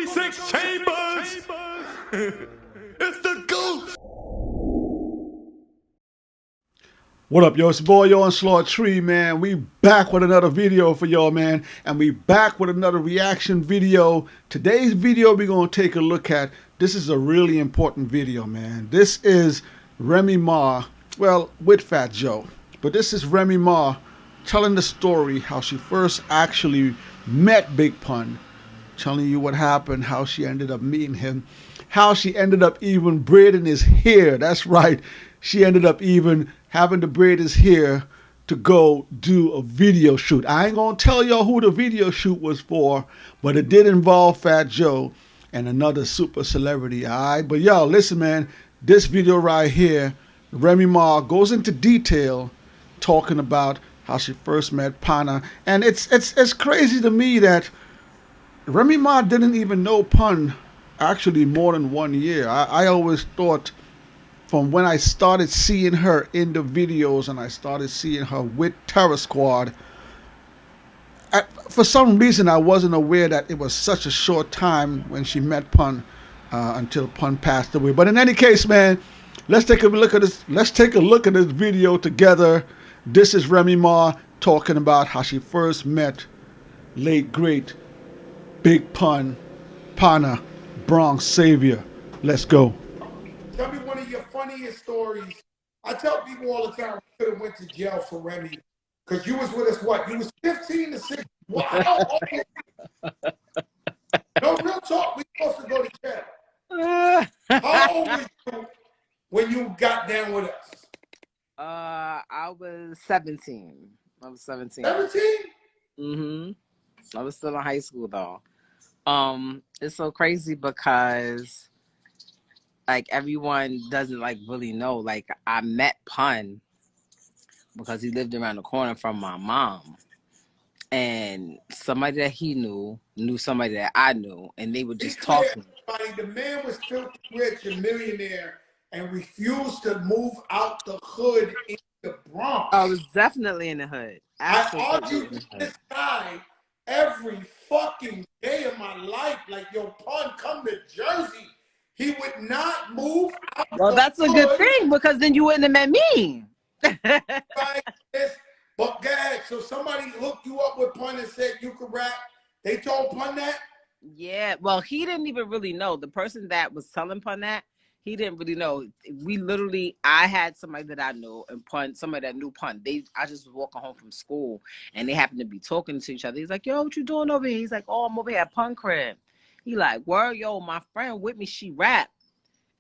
36 chambers. It's the ghost. What up, yo? It's your boy, yo, Onslaught Tree, man. We back with another video for y'all, man. And we back with another reaction video. Today's video we're going to take a look at. This is a really important video, man. This is Remy Ma, well, with Fat Joe. But this is Remy Ma telling the story how she first actually met Big Pun. Telling you what happened, how she ended up meeting him, how she ended up even braiding his hair. That's right. She ended up even having to braid his hair to go do a video shoot. I ain't gonna tell y'all who the video shoot was for, but it did involve Fat Joe and another super celebrity, alright? But y'all, listen, man, this video right here, Remy Ma goes into detail talking about how she first met Pana. And it's crazy to me that Remy Ma didn't even know Pun actually more than 1 year. I always thought from when I started seeing her in the videos and I started seeing her with Terror Squad, for some reason I wasn't aware that it was such a short time when she met Pun until Pun passed away. But in any case, man, let's take a look at this. Let's take a look at this video together. This is Remy Ma talking about how she first met late great Big Pun, Pana, Bronx Savior. Let's go. Tell me one of your funniest stories. I tell people all the time, we could have went to jail for Remy. Because you was with us, what? You was 15 to 16. Wow. No, real talk. We supposed to go to jail. How old was you when you got down with us? I was 17. I was 17. 17? Mm-hmm. I was still in high school though. It's so crazy because like everyone doesn't like really know. Like I met Pun because he lived around the corner from my mom. And somebody that he knew somebody that I knew, and they were just talking. The man was filthy rich and millionaire and refused to move out the hood in the Bronx. I was definitely in the hood. Absolutely. I argued with this guy every fucking day of my life. Like, yo, Pun, come to Jersey. He would not move out. Well, that's a good thing because then you wouldn't have met me. But God, so somebody hooked you up with Pun and said you could rap. They told Pun that? Yeah, well, he didn't even really know. The person that was telling Pun that, he didn't really know. I had somebody that I knew and Pun, somebody that knew Pun. I just was walking home from school and they happened to be talking to each other. He's like, yo, what you doing over here? He's like, oh, I'm over here at Pun crib. He like, word, yo, my friend with me, she rap.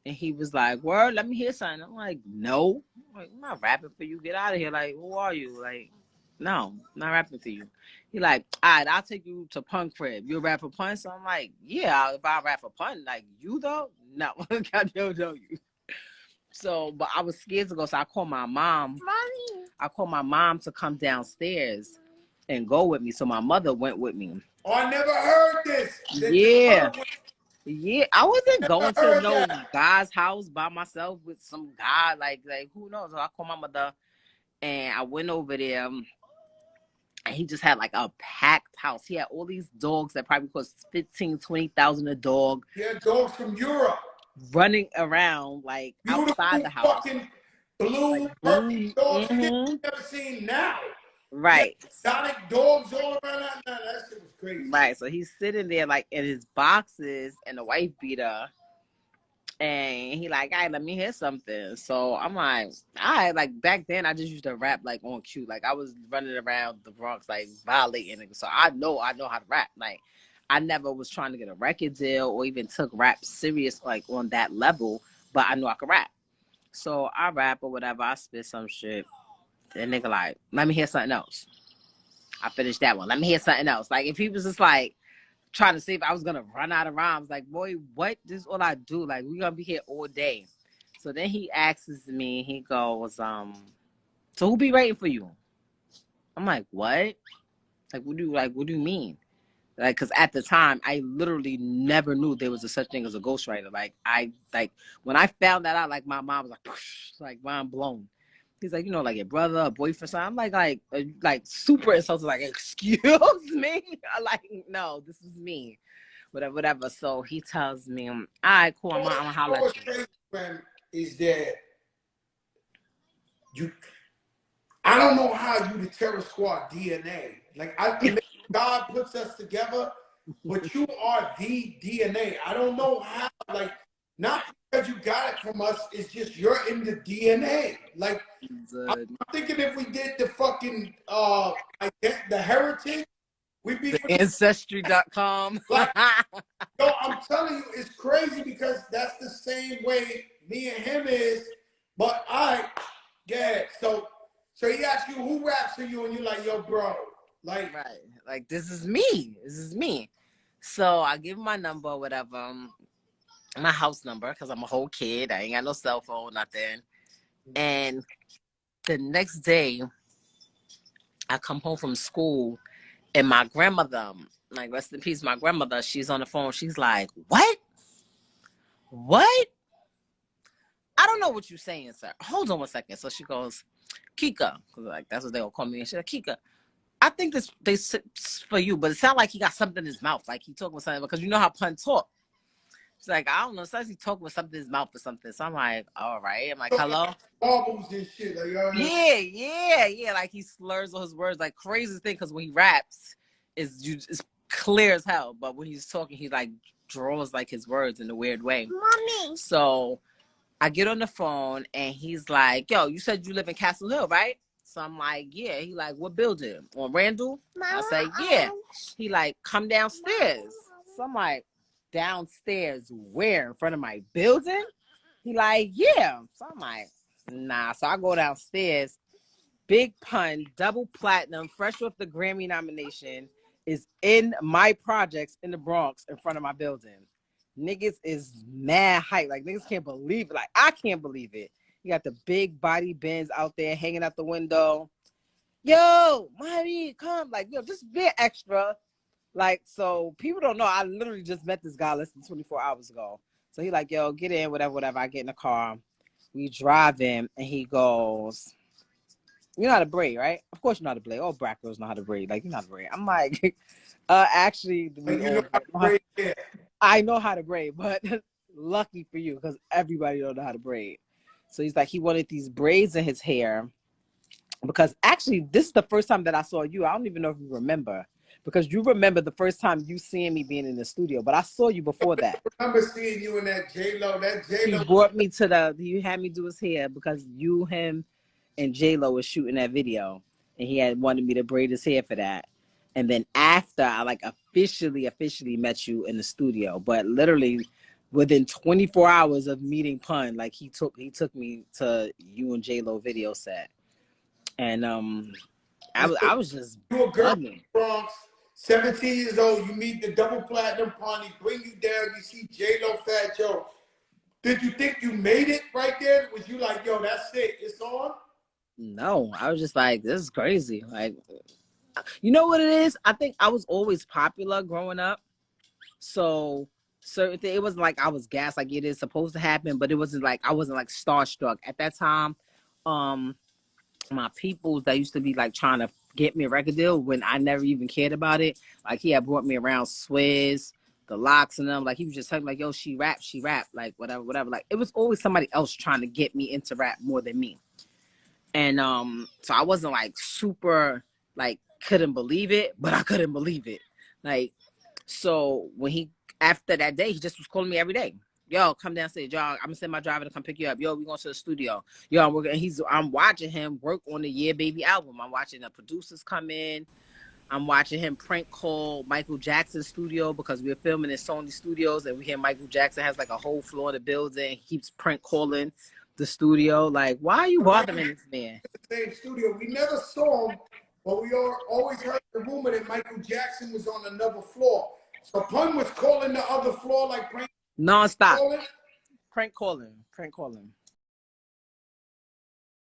And he was like, word, let me hear something. I'm like, no. I'm not rapping for you. Get out of here. Like, who are you? Like, no, not rapping for you. He like, all right, I'll take you to Pun crib. You'll rap for Pun? So I'm like, yeah, if I rap for Pun, like, you though? No, I don't know you. So, but I was scared to go. So I called my mom. Mommy. I called my mom to come downstairs and go with me. So my mother went with me. Oh, I never heard this. Yeah. Yeah, I wasn't going to no guy's house by myself with some guy. Like who knows? So I called my mother and I went over there. And he just had like a packed house. He had all these dogs that probably cost 15,000, 20,000 a dog. Yeah, dogs from Europe. Running around like beautiful outside the house. Fucking blue, like, purple dogs you've never seen now. Right. Exotic dogs all around that. That shit was crazy. Right. So he's sitting there like in his boxes and a wife beater. And he like, all right, let me hear something. So I'm like, all right, like back then I just used to rap like on cue. Like I was running around the Bronx like violating. So I know how to rap. Like I never was trying to get a record deal or even took rap serious like on that level, but I knew I could rap. So I rap or whatever, I spit some shit. And nigga like, let me hear something else. I finished that one. Let me hear something else. Like if he was just like trying to see if I was gonna run out of rhymes, like, boy, what? This is all I do. Like we gonna be here all day. So then he asks me, he goes, so who be waiting for you? I'm like, what? Like what do you mean? Like, cause at the time I literally never knew there was a such thing as a ghostwriter. Like when I found that out, like my mom was like, like mind blown. He's like, you know, like your brother, a boyfriend, something. I'm like super insulted, like, excuse me? I'm like, no, this is me. whatever, whatever. So he tells me, all right, cool, I'm gonna holler What's at you. crazy, man, is that you. I don't know how you the Terror Squad DNA. Like God puts us together, but you are the DNA. I don't know how. Like not because you got it from us. It's just you're in the DNA. Like I'm thinking if we did the fucking the heritage, we'd be The Ancestry.com. like. Yo, I'm telling you, it's crazy because that's the same way me and him is. But I get it. So he asked you who raps for you, and you're like, yo, bro, like, Right. Like, this is me. This is me. So I give him my number or whatever, my house number, because I'm a whole kid. I ain't got no cell phone, nothing. And the next day, I come home from school, and my grandmother, like, rest in peace, my grandmother, she's on the phone. She's like, what? What? I don't know what you're saying, sir. Hold on one second. So she goes, Kika, like that's what they all call me. And she's like, Kika, I think this for you, but it sounds like he got something in his mouth. Like he talking with something, because you know how pun talk. She's like, I don't know. Sometimes he talking with something in his mouth or something. So I'm like, all right. I'm like, hello? bubbles and shit. Like, Yeah. Like he slurs on his words. Like crazy thing, because when he raps, it's clear as hell. But when he's talking, he like draws like his words in a weird way. Mommy. So I get on the phone and he's like, yo, you said you live in Castle Hill, right? So I'm like, yeah. He like, what building? On Randall? I say, yeah. He like, come downstairs. So I'm like, downstairs where? In front of my building? He like, yeah. So I'm like, nah. So I go downstairs. Big pun, double platinum, fresh off the Grammy nomination, is in my projects in the Bronx in front of my building. Niggas is mad hype. Like, niggas can't believe it. Like, I can't believe it. You got the big body bins out there hanging out the window. Yo, mommy, come. Like, yo, just be extra. Like, so people don't know. I literally just met this guy less than 24 hours ago. So he like, yo, get in, whatever, whatever. I get in the car. We drive him, and he goes, you know how to braid, right? Of course you know how to braid. All black girls know how to braid. Like, you know how to braid. I'm like, actually, we you all know how to break it. I know how to braid, but lucky for you, because everybody don't know how to braid. So he's like, he wanted these braids in his hair, because actually, this is the first time that I saw you. I don't even know if you remember, because you remember the first time you seeing me being in the studio, but I saw you before that. I remember seeing you in that J-Lo. That J-Lo. He brought me to you had me do his hair because you, him, and J-Lo was shooting that video, and he had wanted me to braid his hair for that. And then after, I like officially met you in the studio, but literally within 24 hours of meeting Pun, like he took me to you and J-Lo video set. And I was just You a girl bugging. in the Bronx, 17 years old, you meet the double platinum Pun, he bring you down, you see J-Lo, Fat Joe. Did you think you made it right there? Was you like, yo, that's it, it's on? No, I was just like, this is crazy. Like, you know what it is? I think I was always popular growing up. So certain things, it wasn't like I was gassed like it is supposed to happen, but it wasn't like I wasn't like starstruck. At that time, my peoples that used to be like trying to get me a record deal when I never even cared about it. Like he had brought me around Swizz, the Locks and them. Like he was just telling me like, yo, she rap, like whatever, whatever. Like it was always somebody else trying to get me into rap more than me. And so I wasn't like super like couldn't believe it, but I couldn't believe it. Like, so when he after that day, he just was calling me every day. Yo, come downstairs, y'all. I'm gonna send my driver to come pick you up. Yo, we going to the studio. Yo, I'm working. I'm watching him work on the Yeah Baby album. I'm watching the producers come in. I'm watching him prank call Michael Jackson's studio because we're filming in Sony Studios, and we hear Michael Jackson has like a whole floor in the building. He keeps prank calling the studio. Like, why are you bothering this man? Same studio. We never saw him, but we always heard the rumor that Michael Jackson was on another floor. So Pun was calling the other floor like prank Non-stop. calling. Prank calling.